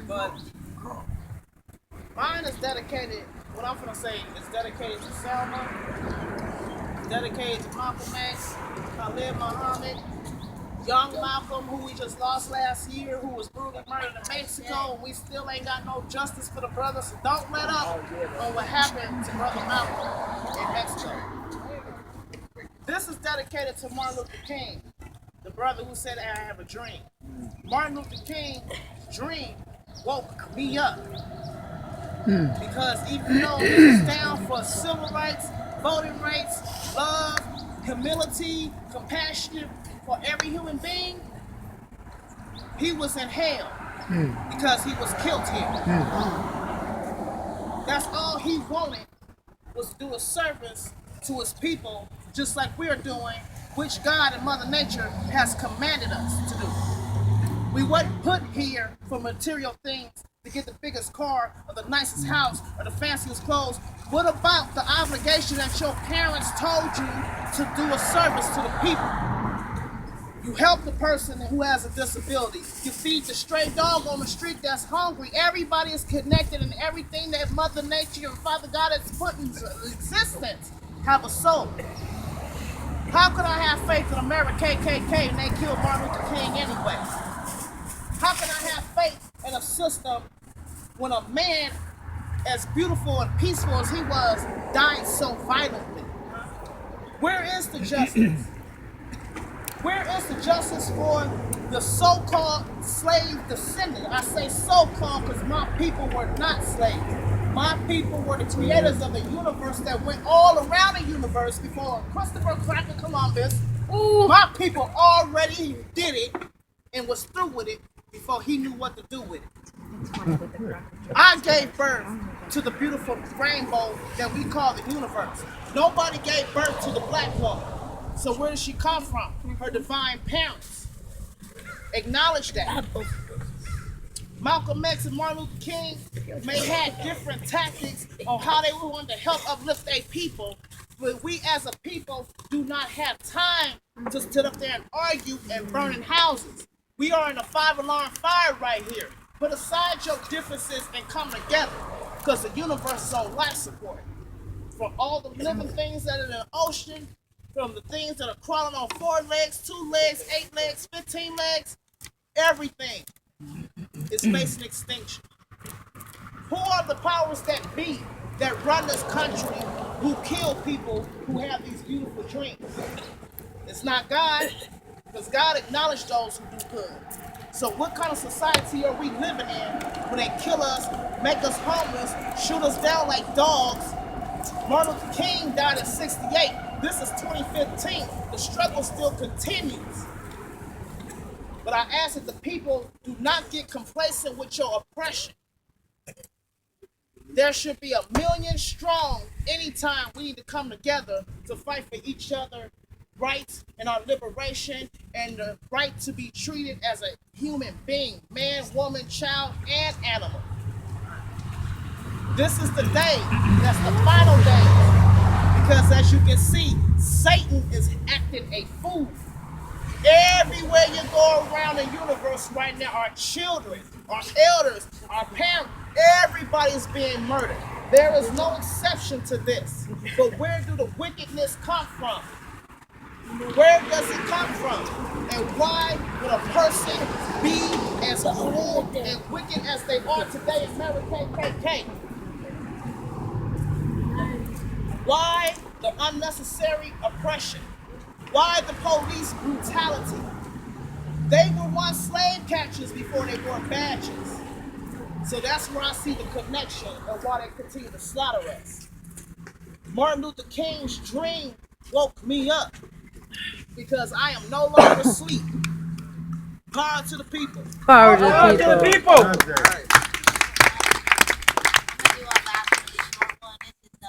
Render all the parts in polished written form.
But mine is dedicated, what I'm going to say is dedicated to Selma, dedicated to Malcolm X, Khalid Muhammad, young Malcolm, who we just lost last year, who was brutally murdered in Mexico, and we still ain't got no justice for the brother, so don't let up on what happened to Brother Malcolm in Mexico. This is dedicated to Martin Luther King, the brother who said, I have a dream. Martin Luther King's dream woke me up. Because even though he was down for civil rights, voting rights, love, humility, compassion for every human being, he was in hell because he was killed here. That's all he wanted, was to do a service to his people, just like we're doing, which God and Mother Nature has commanded us to do. We weren't put here for material things, to get the biggest car or the nicest house or the fanciest clothes. What about the obligation that your parents told you to do a service to the people? You help the person who has a disability. You feed the stray dog on the street that's hungry. Everybody is connected, and everything that Mother Nature and Father God has put into existence have a soul. How could I have faith in America KKK and they killed Martin Luther King anyway? How can I have faith in a system when a man as beautiful and peaceful as he was died so violently? Where is the justice? Where is the justice for the so-called slave descendant? I say so-called because my people were not slaves. My people were the creators of the universe that went all around the universe before Christopher Columbus. My people already did it and was through with it before he knew what to do with it. I gave birth to the beautiful rainbow that we call the universe. Nobody gave birth to the black woman. So where does she come from? Her divine parents. Acknowledge that. Malcolm X and Martin Luther King may have different tactics on how they want to help uplift their people, but we as a people do not have time to sit up there and argue and burn in houses. We are in a 5-alarm fire right here. Put aside your differences and come together, because the universe is on life support. From all the living things that are in the ocean, from the things that are crawling on 4 legs, 2 legs, 8 legs, 15 legs, everything is facing extinction. Who are the powers that be that run this country, who kill people who have these beautiful dreams? It's not God, because God acknowledged those who do good. So what kind of society are we living in when they kill us, make us homeless, shoot us down like dogs? Martin Luther King died at 68. This is 2015. The struggle still continues. But I ask that the people do not get complacent with your oppression. There should be 1,000,000 strong anytime we need to come together to fight for each other rights and our liberation and the right to be treated as a human being, man, woman, child, and animal. This is the day, that's the final day, because as you can see, Satan is acting a fool. Everywhere you go around the universe right now, our children, our elders, our parents, everybody's being murdered. There is no exception to this. But where do the wickedness come from? Where does it come from? And why would a person be as cruel and wicked as they are today in America KKK? Why the unnecessary oppression? Why the police brutality? They were once slave catchers before they wore badges. So that's where I see the connection and why they continue to slaughter us. Martin Luther King's dream woke me up because I am no longer asleep. Power to the people. Power to the people. I'm gonna do our last really short one. This is in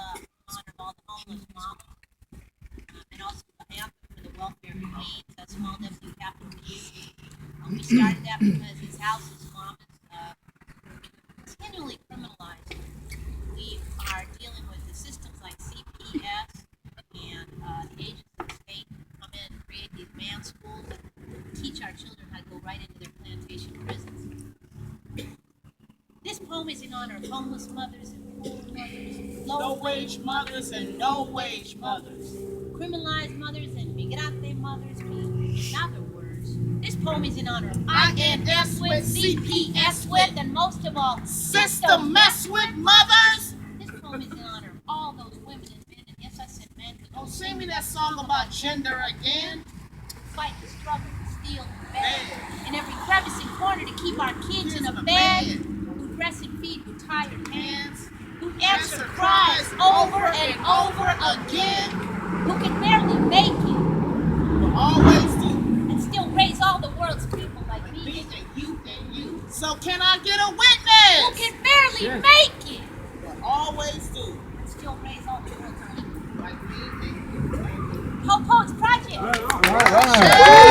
honor of all the homeless moms, and also the anthem for the welfare queens, a small W capital Q. We started that because his house's mom is continually criminalized. We are dealing with the systems like CPS and the agents of the state come in and create these man schools and teach our children how to go right into their plantation prisons. poem is in honor of homeless mothers and poor mothers, low-wage mothers and no-wage mothers, criminalized mothers and migrante mothers. In other words, this poem is in honor of INS with, CPS with, and most of all, system mess with mothers. This poem is in honor of all those women and men, and yes, I said men, because Don't sing me that song about gender again. fight the struggle to steal and beg in every crevice and corner to keep our kids in a bed, who dress and feed with tired hands, who answer cries over and over again, who can barely make it, Will always do. and still raise all the world's people like me Me and and you. you. So can I get a Who witness? can barely make it, Will always do. and still raise all the world's people. Like me and you. Poets Project. All right.